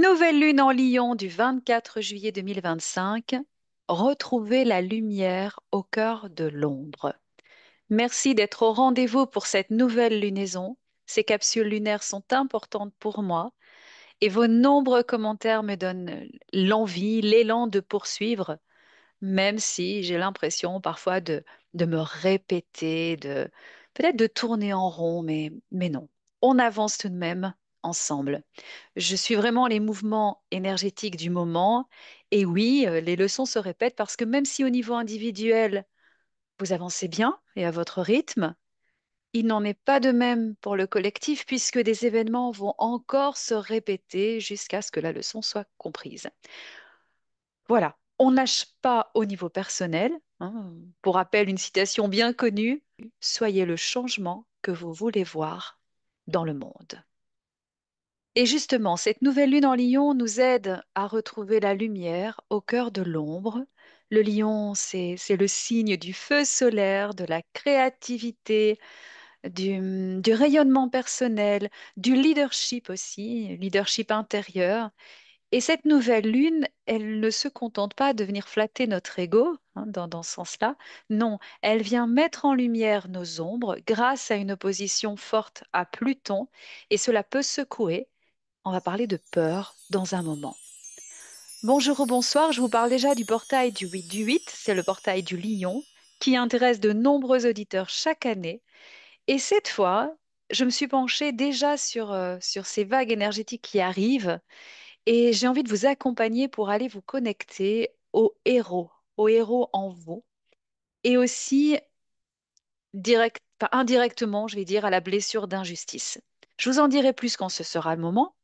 Nouvelle lune en Lion du 24 juillet 2025. Retrouvez la lumière au cœur de l'ombre. Merci d'être au rendez-vous pour cette nouvelle lunaison. Ces capsules lunaires sont importantes pour moi et vos nombreux commentaires me donnent l'envie, l'élan de poursuivre, même si j'ai l'impression parfois de me répéter, de peut-être de tourner en rond, mais non. On avance tout de même ensemble. Je suis vraiment les mouvements énergétiques du moment. Et oui, les leçons se répètent parce que même si au niveau individuel, vous avancez bien et à votre rythme, il n'en est pas de même pour le collectif puisque des événements vont encore se répéter jusqu'à ce que la leçon soit comprise. Voilà, on lâche pas au niveau personnel, hein. Pour rappel, une citation bien connue, soyez le changement que vous voulez voir dans le monde. Et justement, cette nouvelle lune en Lion nous aide à retrouver la lumière au cœur de l'ombre. Le lion, c'est le signe du feu solaire, de la créativité, du rayonnement personnel, du leadership aussi, leadership intérieur. Et cette nouvelle lune, elle ne se contente pas de venir flatter notre ego, hein, dans ce sens-là. Non, elle vient mettre en lumière nos ombres grâce à une opposition forte à Pluton, et cela peut secouer. On va parler de peur dans un moment. Bonjour ou bonsoir, je vous parle déjà du portail du 8 du 8, c'est le portail du Lion, qui intéresse de nombreux auditeurs chaque année. Et cette fois, je me suis penchée déjà sur ces vagues énergétiques qui arrivent et j'ai envie de vous accompagner pour aller vous connecter aux héros en vous et aussi enfin, indirectement, je vais dire, à la blessure d'injustice. Je vous en dirai plus quand ce sera le moment.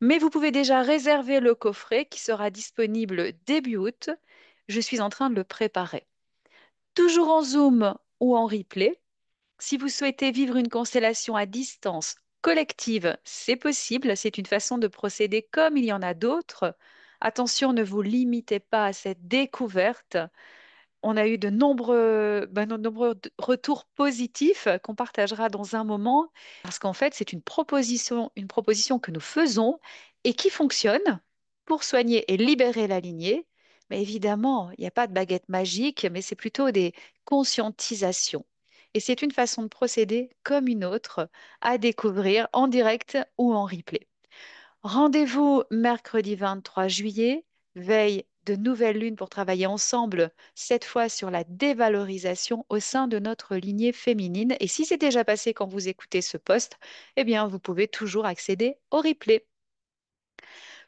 Mais vous pouvez déjà réserver le coffret qui sera disponible début août. Je suis en train de le préparer. Toujours en Zoom ou en replay. Si vous souhaitez vivre une constellation à distance collective, c'est possible. C'est une façon de procéder comme il y en a d'autres. Attention, ne vous limitez pas à cette découverte. On a eu de nombreux retours positifs qu'on partagera dans un moment, parce qu'en fait, c'est une proposition que nous faisons et qui fonctionne pour soigner et libérer la lignée. Mais évidemment, il n'y a pas de baguette magique, mais c'est plutôt des conscientisations. Et c'est une façon de procéder comme une autre à découvrir en direct ou en replay. Rendez-vous mercredi 23 juillet, veille de nouvelle lune pour travailler ensemble, cette fois sur la dévalorisation au sein de notre lignée féminine. Et si c'est déjà passé quand vous écoutez ce post, eh bien, vous pouvez toujours accéder au replay.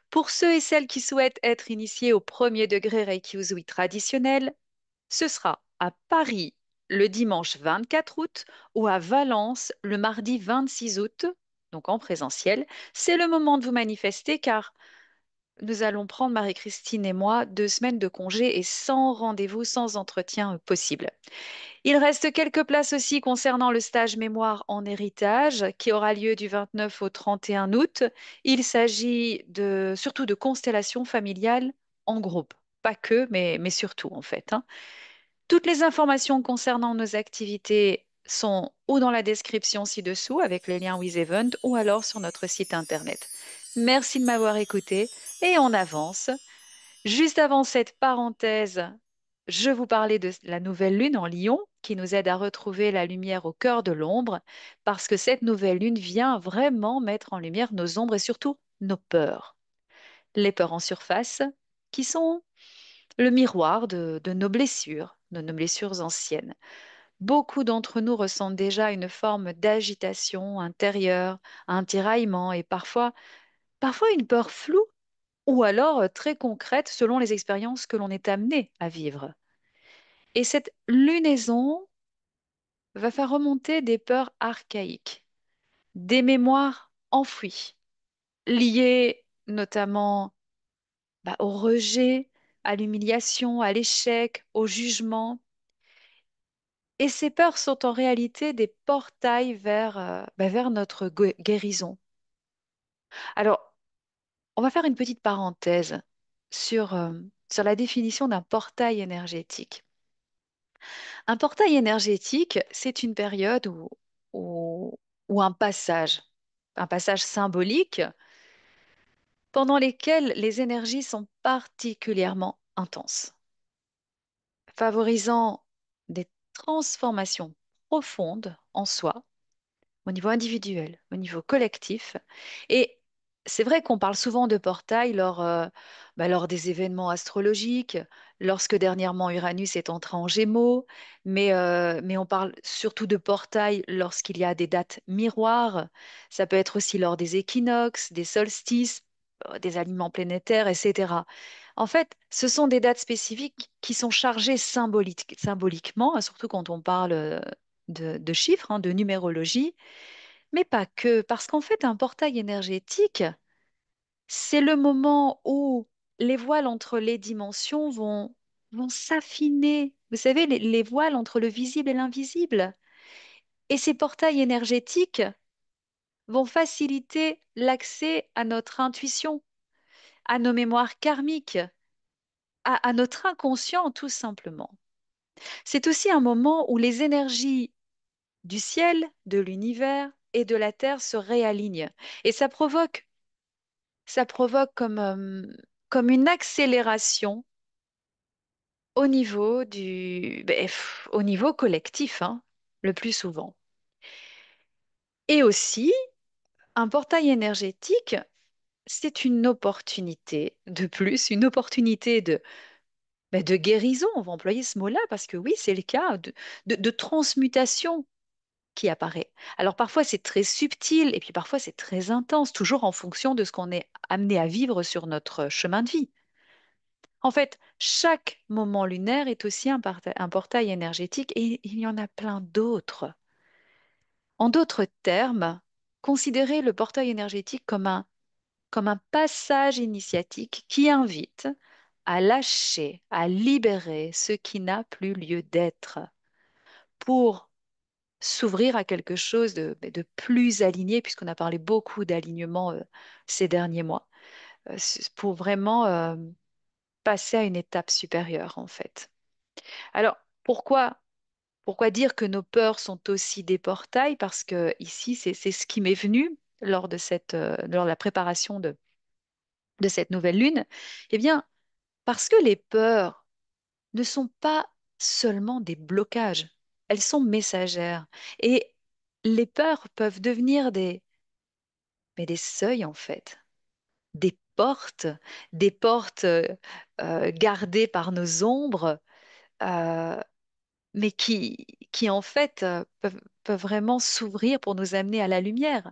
Pour ceux et celles qui souhaitent être initiés au premier degré Reiki Usui traditionnel, ce sera à Paris le dimanche 24 août ou à Valence le mardi 26 août, donc en présentiel. C'est le moment de vous manifester car nous allons prendre, Marie-Christine et moi, 2 semaines de congé et sans rendez-vous, sans entretien possible. Il reste quelques places aussi concernant le stage mémoire en héritage qui aura lieu du 29 au 31 août. Il s'agit surtout de constellations familiales en groupe. Pas que, mais surtout en fait, hein. Toutes les informations concernant nos activités sont ou dans la description ci-dessous avec les liens WizEvent ou alors sur notre site internet. Merci de m'avoir écouté et on avance. Juste avant cette parenthèse, je vous parlais de la nouvelle lune en Lion qui nous aide à retrouver la lumière au cœur de l'ombre parce que cette nouvelle lune vient vraiment mettre en lumière nos ombres et surtout nos peurs. Les peurs en surface qui sont le miroir de nos blessures anciennes. Beaucoup d'entre nous ressentent déjà une forme d'agitation intérieure, un tiraillement et parfois une peur floue ou alors très concrète selon les expériences que l'on est amené à vivre. Et cette lunaison va faire remonter des peurs archaïques, des mémoires enfouies, liées notamment au rejet, à l'humiliation, à l'échec, au jugement. Et ces peurs sont en réalité des portails vers notre guérison. Alors, on va faire une petite parenthèse sur la définition d'un portail énergétique. Un portail énergétique, c'est une période où, où un passage symbolique pendant lesquelles les énergies sont particulièrement intenses, favorisant des transformations profondes en soi au niveau individuel, au niveau collectif. Et c'est vrai qu'on parle souvent de portail lors des événements astrologiques, lorsque dernièrement Uranus est entré en Gémeaux, mais on parle surtout de portail lorsqu'il y a des dates miroirs. Ça peut être aussi lors des équinoxes, des solstices, des alignements planétaires, etc. En fait, ce sont des dates spécifiques qui sont chargées symboliquement, hein, surtout quand on parle de chiffres, hein, de numérologie, mais pas que, parce qu'en fait, un portail énergétique, c'est le moment où les voiles entre les dimensions vont s'affiner. Vous savez, les voiles entre le visible et l'invisible. Et ces portails énergétiques vont faciliter l'accès à notre intuition, à nos mémoires karmiques, à notre inconscient, tout simplement. C'est aussi un moment où les énergies du ciel, de l'univers et de la terre se réalignent. Et ça provoque comme une accélération au niveau collectif, hein, le plus souvent. Et aussi, un portail énergétique, c'est une opportunité de plus, une opportunité de guérison, on va employer ce mot-là, parce que oui, c'est le cas, de transmutation qui apparaît. Alors parfois c'est très subtil et puis parfois c'est très intense, toujours en fonction de ce qu'on est amené à vivre sur notre chemin de vie. En fait, chaque moment lunaire est aussi un portail énergétique et il y en a plein d'autres. En d'autres termes, considérez le portail énergétique comme un passage initiatique qui invite à lâcher, à libérer ce qui n'a plus lieu d'être pour s'ouvrir à quelque chose de plus aligné, puisqu'on a parlé beaucoup d'alignement ces derniers mois, pour vraiment passer à une étape supérieure, en fait. Alors, pourquoi dire que nos peurs sont aussi des portails? Parce que ici, c'est ce qui m'est venu lors de la préparation de cette nouvelle lune. Eh bien, parce que les peurs ne sont pas seulement des blocages, elles sont messagères. Et les peurs peuvent devenir des seuils, en fait, des portes gardées par nos ombres, euh, mais qui en fait peuvent vraiment s'ouvrir pour nous amener à la lumière.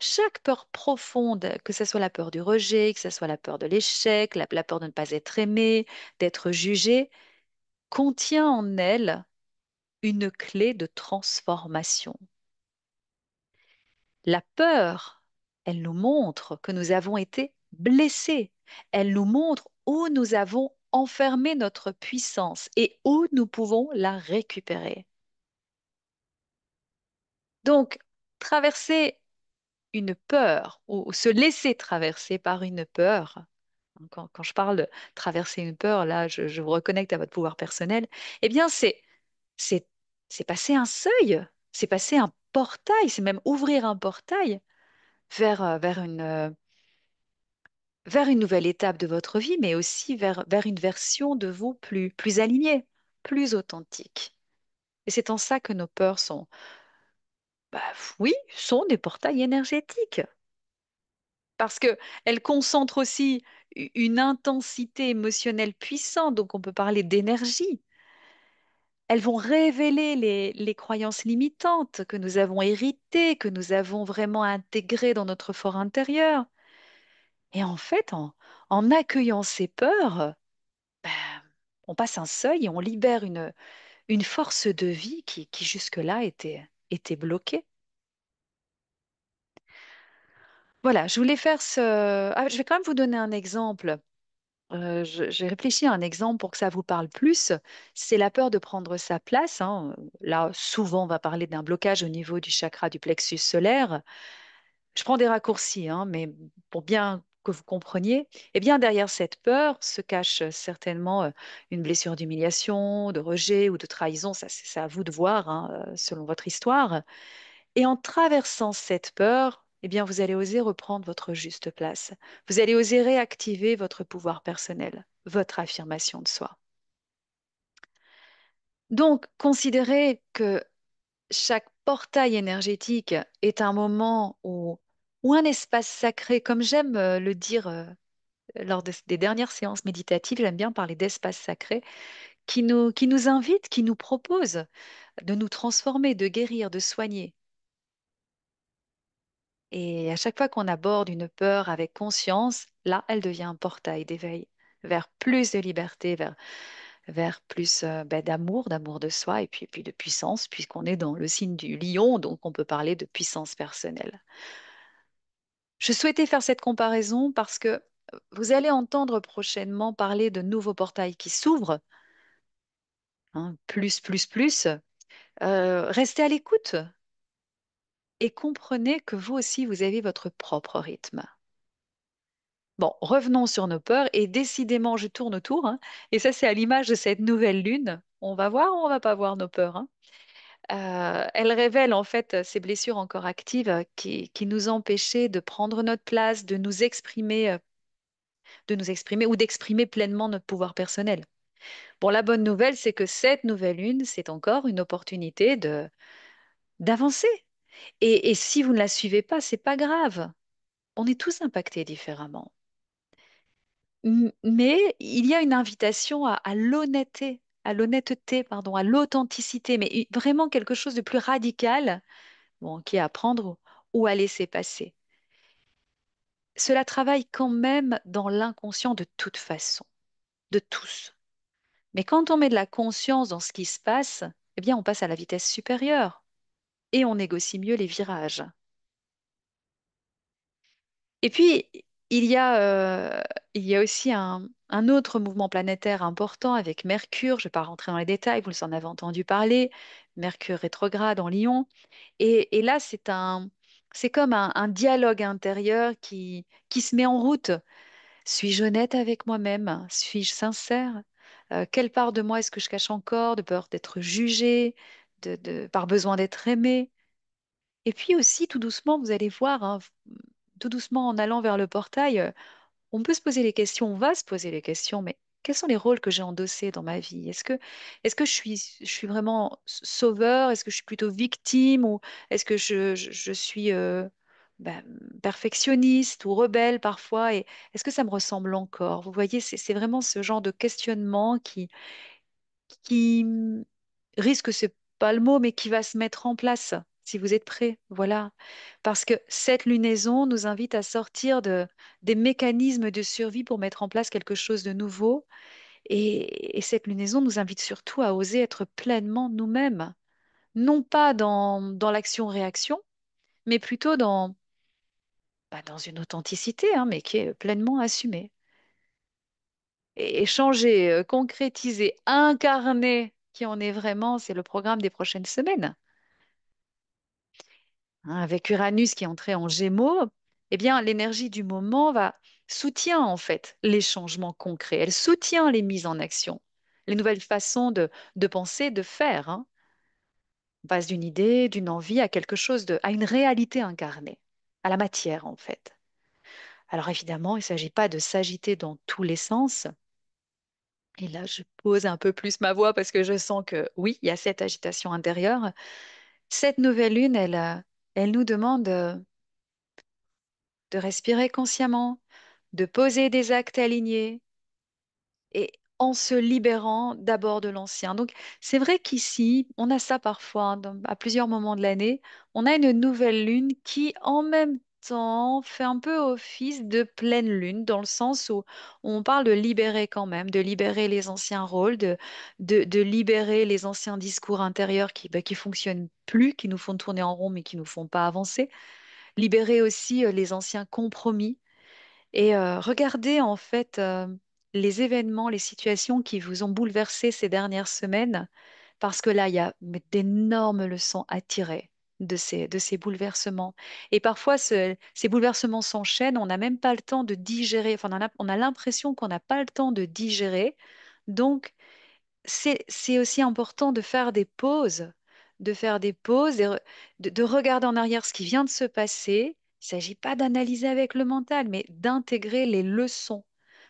Chaque peur profonde, que ce soit la peur du rejet, que ce soit la peur de l'échec, la peur de ne pas être aimé, d'être jugé, contient en elle une clé de transformation. La peur, elle nous montre que nous avons été blessés. Elle nous montre où nous avons enfermé notre puissance et où nous pouvons la récupérer. Donc, traverser une peur ou se laisser traverser par une peur, hein, quand je parle de traverser une peur, là, je vous reconnecte à votre pouvoir personnel, eh bien, c'est, c'est passer un seuil, c'est passer un portail, c'est même ouvrir un portail vers une nouvelle étape de votre vie, mais aussi vers une version de vous plus alignée, plus authentique. Et c'est en ça que nos peurs bah, oui, sont des portails énergétiques. Parce qu'elles concentrent aussi une intensité émotionnelle puissante, donc on peut parler d'énergie. Elles vont révéler les croyances limitantes que nous avons héritées, que nous avons vraiment intégrées dans notre fort intérieur. Et en fait, en accueillant ces peurs, ben, on passe un seuil et on libère une force de vie qui jusque-là était bloquée. Voilà, je voulais faire ce... Ah, je vais quand même vous donner un exemple. J'ai réfléchi à un exemple pour que ça vous parle plus. C'est la peur de prendre sa place, hein. Là, souvent, on va parler d'un blocage au niveau du chakra du plexus solaire. Je prends des raccourcis, hein, mais pour bien que vous compreniez, eh bien, derrière cette peur se cache certainement une blessure d'humiliation, de rejet ou de trahison. Ça, c'est à vous de voir, hein, selon votre histoire. Et en traversant cette peur, eh bien, vous allez oser reprendre votre juste place. Vous allez oser réactiver votre pouvoir personnel, votre affirmation de soi. Donc, considérez que chaque portail énergétique est un moment ou un espace sacré, comme j'aime le dire lors des dernières séances méditatives, j'aime bien parler d'espace sacré, qui nous invite, qui nous propose de nous transformer, de guérir, de soigner. Et à chaque fois qu'on aborde une peur avec conscience, là, elle devient un portail d'éveil vers plus de liberté, vers plus d'amour, d'amour de soi et puis de puissance, puisqu'on est dans le signe du lion, donc on peut parler de puissance personnelle. Je souhaitais faire cette comparaison parce que vous allez entendre prochainement parler de nouveaux portails qui s'ouvrent, hein, plus. Restez à l'écoute et comprenez que vous aussi, vous avez votre propre rythme. Bon, revenons sur nos peurs et décidément, je tourne autour, hein, et ça, c'est à l'image de cette nouvelle lune. On va voir ou on va pas voir nos peurs, hein. Elle révèle en fait ces blessures encore actives qui nous empêchaient de prendre notre place, de nous exprimer ou d'exprimer pleinement notre pouvoir personnel. Bon, la bonne nouvelle, c'est que cette nouvelle lune, c'est encore une opportunité de d'avancer. Et si vous ne la suivez pas, c'est pas grave. On est tous impactés différemment. Mais il y a une invitation à l'honnêteté, pardon, à l'authenticité, mais vraiment quelque chose de plus radical, bon, qui est à prendre ou à laisser passer. Cela travaille quand même dans l'inconscient de toute façon, de tous. Mais quand on met de la conscience dans ce qui se passe, eh bien, on passe à la vitesse supérieure et on négocie mieux les virages. Et puis, il y a, il y a aussi un autre mouvement planétaire important avec Mercure. Je ne vais pas rentrer dans les détails, vous en avez entendu parler. Mercure rétrograde en Lion. Et là, c'est comme un dialogue intérieur qui se met en route. Suis-je honnête avec moi-même? Suis-je sincère? Quelle part de moi est-ce que je cache encore, de peur d'être jugée, par besoin d'être aimée? Et puis aussi, tout doucement, vous allez voir, hein, tout doucement en allant vers le portail, on peut se poser les questions, on va se poser les questions, mais quels sont les rôles que j'ai endossés dans ma vie? Est-ce que je suis vraiment sauveur? Est-ce que je suis plutôt victime? Ou est-ce que je suis ben, perfectionniste ou rebelle parfois? Et est-ce que ça me ressemble encore? Vous voyez, c'est vraiment ce genre de questionnement qui risque, c'est pas le mot, mais qui va se mettre en place si vous êtes prêts. Voilà. Parce que cette lunaison nous invite à sortir des mécanismes de survie pour mettre en place quelque chose de nouveau. Et cette lunaison nous invite surtout à oser être pleinement nous-mêmes. Non pas dans l'action-réaction, mais plutôt dans une authenticité, hein, mais qui est pleinement assumée. Et changer, concrétiser, incarner qui on est vraiment, c'est le programme des prochaines semaines. Hein, avec Uranus qui est entré en Gémeaux, eh bien, l'énergie du moment soutient en fait les changements concrets. Elle soutient les mises en action, les nouvelles façons de penser, de faire, hein. On passe d'une idée, d'une envie à quelque chose à une réalité incarnée, à la matière en fait. Alors évidemment, il ne s'agit pas de s'agiter dans tous les sens. Et là, je pose un peu plus ma voix parce que je sens que oui, il y a cette agitation intérieure. Cette nouvelle lune, elle nous demande de respirer consciemment, de poser des actes alignés et en se libérant d'abord de l'ancien. Donc, c'est vrai qu'ici, on a ça parfois, hein, à plusieurs moments de l'année, on a une nouvelle lune qui, en même temps, fait un peu office de pleine lune, dans le sens où on parle de libérer quand même, de libérer les anciens rôles, de libérer les anciens discours intérieurs qui fonctionnent plus, qui nous font tourner en rond, mais qui nous font pas avancer. Libérer aussi les anciens compromis et regardez en fait les événements, les situations qui vous ont bouleversé ces dernières semaines, parce que là, il y a d'énormes leçons à tirer de ces bouleversements. Et parfois, ces bouleversements s'enchaînent, on n'a même pas le temps de digérer, enfin, on a l'impression qu'on n'a pas le temps de digérer. Donc, c'est aussi important de faire des pauses, de faire des pauses, de regarder en arrière ce qui vient de se passer Il ne s'agit pas d'analyser avec le mental, mais d'intégrer les leçons.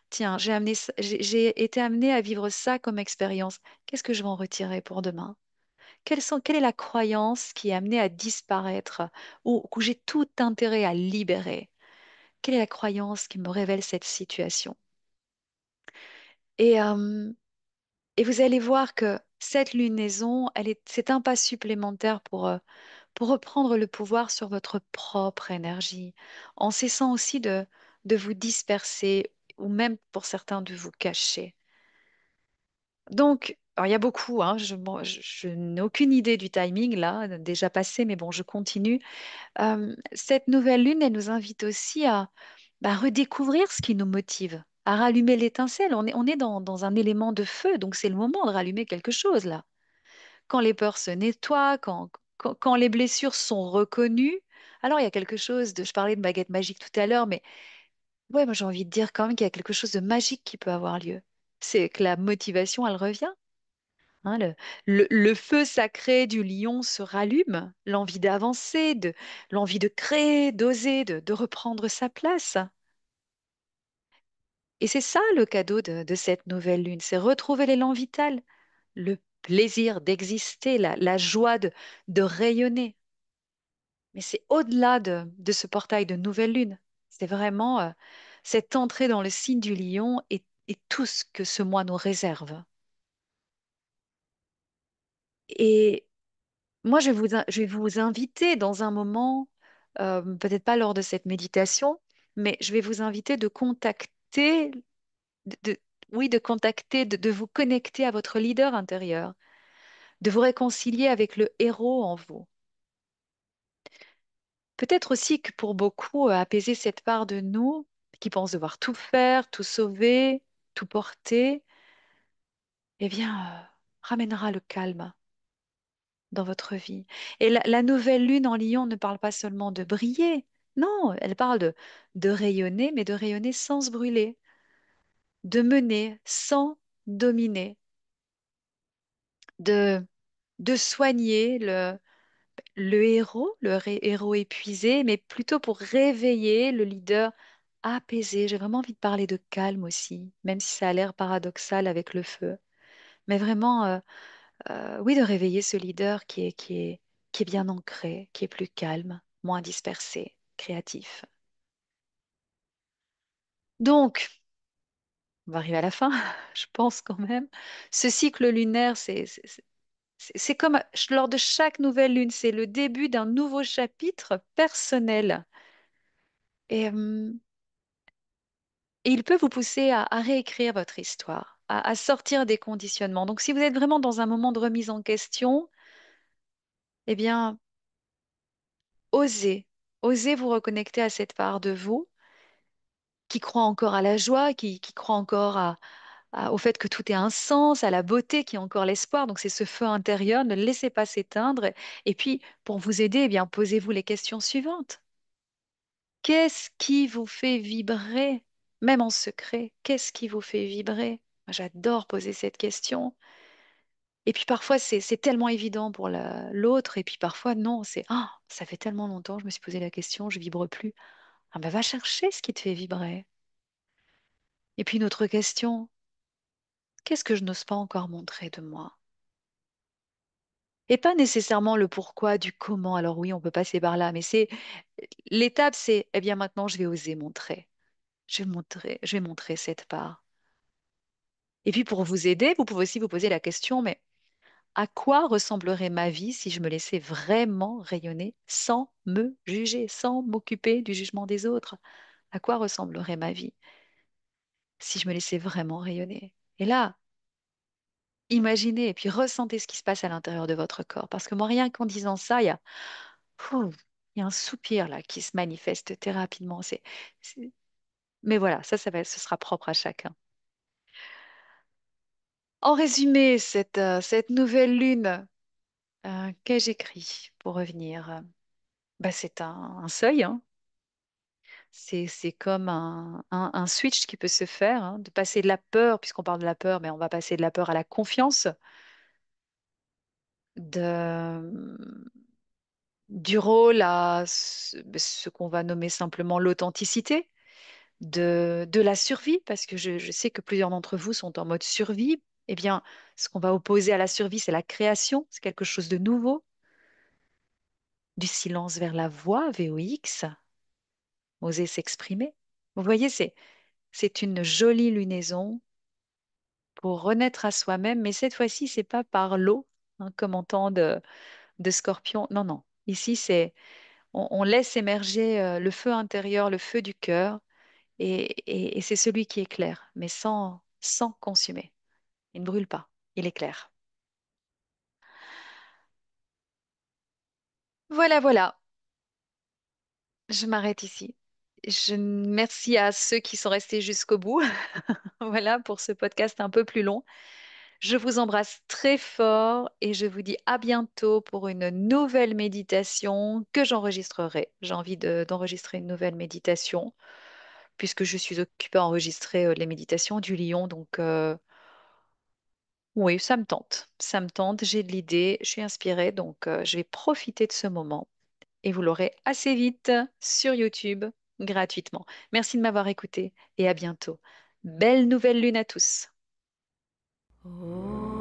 Tiens, j'ai été amenée à vivre ça comme expérience. Qu'est-ce que je vais en retirer pour demain? Quelle est la croyance qui est amenée à disparaître ou que j'ai tout intérêt à libérer? Quelle est la croyance qui me révèle cette situation? Et, euh, et vous allez voir que cette lunaison, c'est un pas supplémentaire pour reprendre le pouvoir sur votre propre énergie, en cessant aussi de vous disperser ou même pour certains de vous cacher. Donc, alors il y a beaucoup, hein, je n'ai aucune idée du timing là, déjà passé, mais bon, je continue. Cette nouvelle lune, elle nous invite aussi à redécouvrir ce qui nous motive, à rallumer l'étincelle. On est dans un élément de feu, donc c'est le moment de rallumer quelque chose là. Quand les peurs se nettoient, quand les blessures sont reconnues, alors il y a quelque chose de... Je parlais de baguette magique tout à l'heure, mais ouais, moi j'ai envie de dire quand même qu'il y a quelque chose de magique qui peut avoir lieu. C'est que la motivation, elle revient. Hein, le feu sacré du lion se rallume, l'envie d'avancer, l'envie de créer, d'oser, de reprendre sa place. Et c'est ça le cadeau de cette nouvelle lune, c'est retrouver l'élan vital, le plaisir d'exister, la joie de rayonner. Mais c'est au-delà de ce portail de nouvelle lune. C'est vraiment cette entrée dans le signe du lion et tout ce que ce mois nous réserve. Et moi, je vais vous inviter dans un moment, peut-être pas lors de cette méditation, mais je vais vous inviter de contacter, oui, de contacter, de vous connecter à votre leader intérieur, de vous réconcilier avec le héros en vous. Peut-être aussi que pour beaucoup, apaiser cette part de nous qui pense devoir tout faire, tout sauver, tout porter, eh bien, ramènera le calme dans votre vie. Et la nouvelle lune en Lion ne parle pas seulement de briller, non, elle parle de rayonner, mais de rayonner sans se brûler, de mener sans dominer, de, de soigner le héros, héros épuisé, mais plutôt pour réveiller le leader apaisé. J'ai vraiment envie de parler de calme aussi, même si ça a l'air paradoxal avec le feu. Mais vraiment, oui, de réveiller ce leader qui est bien ancré, qui est plus calme, moins dispersé, créatif. Donc, on va arriver à la fin, je pense quand même. Ce cycle lunaire, c'est comme lors de chaque nouvelle lune, c'est le début d'un nouveau chapitre personnel. Et, et il peut vous pousser à réécrire votre histoire, à sortir des conditionnements. Donc, si vous êtes vraiment dans un moment de remise en question, eh bien, osez, osez vous reconnecter à cette part de vous qui croit encore à la joie, qui croit encore au fait que tout est un sens, à la beauté, qui a encore l'espoir. Donc c'est ce feu intérieur, ne le laissez pas s'éteindre. Et puis, pour vous aider, eh bien, posez-vous les questions suivantes. Qu'est-ce qui vous fait vibrer, même en secret? Qu'est-ce qui vous fait vibrer? Moi, j'adore poser cette question. Et puis parfois, c'est tellement évident pour l'autre, et puis parfois, non, c'est ah, ça fait tellement longtemps, je me suis posé la question, je vibre plus. Ah ben, va chercher ce qui te fait vibrer. Et puis une autre question, qu'est-ce que je n'ose pas encore montrer de moi? Et pas nécessairement le pourquoi du comment. Alors oui, on peut passer par là, mais c'est l'étape, c'est eh bien maintenant je vais oser montrer. Je vais montrer cette part. Et puis pour vous aider, vous pouvez aussi vous poser la question, mais à quoi ressemblerait ma vie si je me laissais vraiment rayonner sans me juger, sans m'occuper du jugement des autres? À quoi ressemblerait ma vie si je me laissais vraiment rayonner? Et là, imaginez et puis ressentez ce qui se passe à l'intérieur de votre corps. Parce que moi, rien qu'en disant ça, Ouh, il y a un soupir là qui se manifeste très rapidement. C'est- Mais voilà, ce sera propre à chacun. En résumé, cette nouvelle lune, qu'ai-je écrit pour revenir? C'est un seuil, hein. C'est comme un switch qui peut se faire, hein, de passer de la peur, puisqu'on parle de la peur, mais on va passer de la peur à la confiance, de, du rôle à ce qu'on va nommer simplement l'authenticité, de la survie, parce que je sais que plusieurs d'entre vous sont en mode survie. Eh bien, ce qu'on va opposer à la survie, c'est la création, c'est quelque chose de nouveau, du silence vers la voix, VOX, oser s'exprimer. Vous voyez, c'est une jolie lunaison pour renaître à soi-même, mais cette fois-ci, c'est pas par l'eau, hein, comme en temps de Scorpion. Non, non. Ici, on laisse émerger le feu intérieur, le feu du cœur, et c'est celui qui éclaire, mais sans consumer. Il ne brûle pas, il éclaire. Voilà, voilà. Je m'arrête ici. Merci à ceux qui sont restés jusqu'au bout. Voilà pour ce podcast un peu plus long. Je vous embrasse très fort et je vous dis à bientôt pour une nouvelle méditation que j'enregistrerai. J'ai envie d'enregistrer une nouvelle méditation puisque je suis occupée à enregistrer les méditations du lion. Donc, oui, ça me tente. Ça me tente. J'ai de l'idée. Je suis inspirée. Donc, je vais profiter de ce moment et vous l'aurez assez vite sur YouTube gratuitement. Merci de m'avoir écouté et à bientôt. Belle nouvelle lune à tous. Oh.